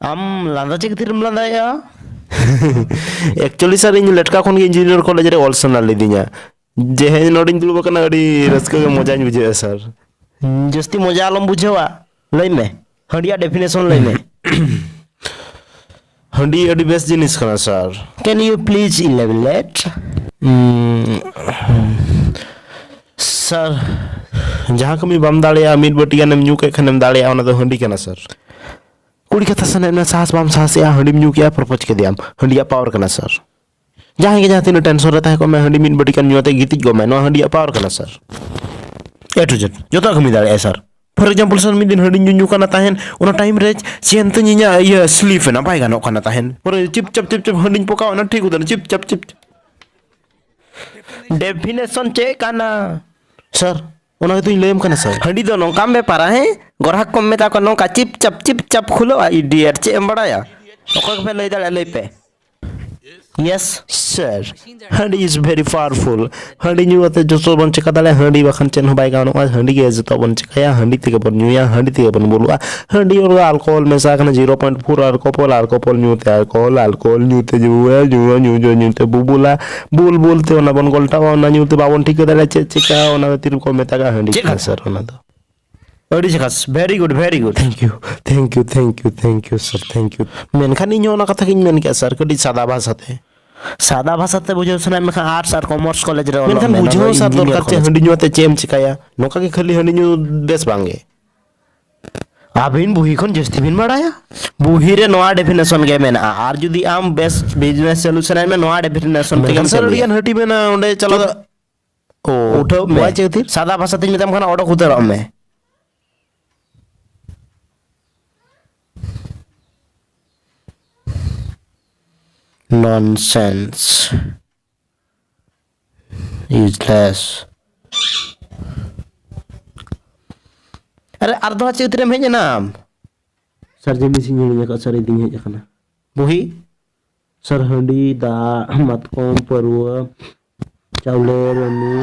आम लांदा चे खातिर लांदा या एक्चुअली सर इन लटका खन इंजीनियर कॉलेज रे ऑल सना लेदिया जे हे नोडिन दुलबो कना अडी रस्का के मजा बुझे सर जस्ती मजा आलम बुझेवा लई में हंडिया डेफिनेशन लई में हंडी अडी बेस्ट जिनिस कना sir can you please elaborate sir जहां कमी बम दाड़िया मिड बटिया नेम न्यू के खनेम दाड़िया ओना दो हंडी कना सर कुड़ी कथा सने ना साहस बम साहस या हंडी न्यू किया प्रपोज के दियाम हंडिया पावर कना सर जहां के जहां तीन टेंशन रहता है को मैं हंडी मिड बटिया न्यूते गीतिज गो मैं नो हंडिया पावर कना सर ए टू जेड जोता कमी दाड़िया sir for example sir मिदिन handi new काना ताहेन ओना टाइम रे चेन त निया ये स्लीप ना बाय गानो काना ताहेन पर चिप चप हंडी पोका ना ठीक उदन चिप चप डेफिनेशन चे काना सर ओना तो लेम कना सर हंडी दो नोकाम बेपारा है ग्राहक को मेता को नोका चिप चप खुलो इडियट चे एम बड़ाया ओका पे लई दाड़ा लई पे yes sir handi is very powerful handi new अते जो बन चका दाले हंडी बखन चेन बाय गानो हंडी के जतो बन चकाया हंडी ते बन न्यूया हंडी ते बन बोलुआ हंडी और अल्कोहल में सा कना 0.4 अल्कोहल न्यू ते अल्कोहल न्यू ते न्यू ते बुबुला बुल ते ओना बन गोलटा ओना न्यू ते बावन ठीक दाले चेका ओना तिर को मेता का हंडी सर ओना दो अड़ी चकास very good thank you sir thank you मेनखान इन ओना कथा किन मेन के सर कडी सादा भाषा ते बुझो सना में आर्ट्स और कॉमर्स कॉलेज रे मेनखान बुझो सर दरकार चे हंडी न्यू ते चेम चिकाया नोका के खाली हंडी न्यू बेस बांगे आबिन बुही खन जस्ती बिन बड़ाया बुही रे नोआ डेफिनेशन के मेना आर जुदी आम बेस्ट बिजनेस सॉल्यूशन में नोआ डेफिनेशन के सर अडियन हटी में ना ओंडे चलो ओ उठो मैं चेतिर सादा भाषा ते मेतम खाना ओडो खुदर में nonsense useless अरे अर्धवा चेतिर में हेजना सर जे मिसिंग हेኛ का सर इदिन हेज kana बुही सर हंडी दा मतकोम परवा चावले रनु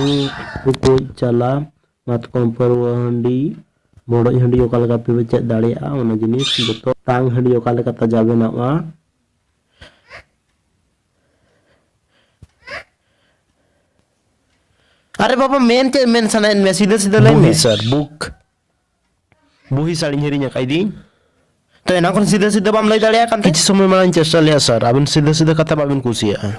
को चला मतकोम परवा हंडी बड़ो हंडी ओका लगा पे चेक दाड़िया ओना जिनिस जतो टांग हंडी ओका लगा ता जाबे ना अरे बाबा मेन सना में सीधा लाइन में सर बुक बुही साड़ी हेरिnya काइदी तो एना कोन सीधा बाम लई दाड़िया कान किछ समय माने चेष्टा लिया सर आबिन सीधा कथा बाबिन कुसिया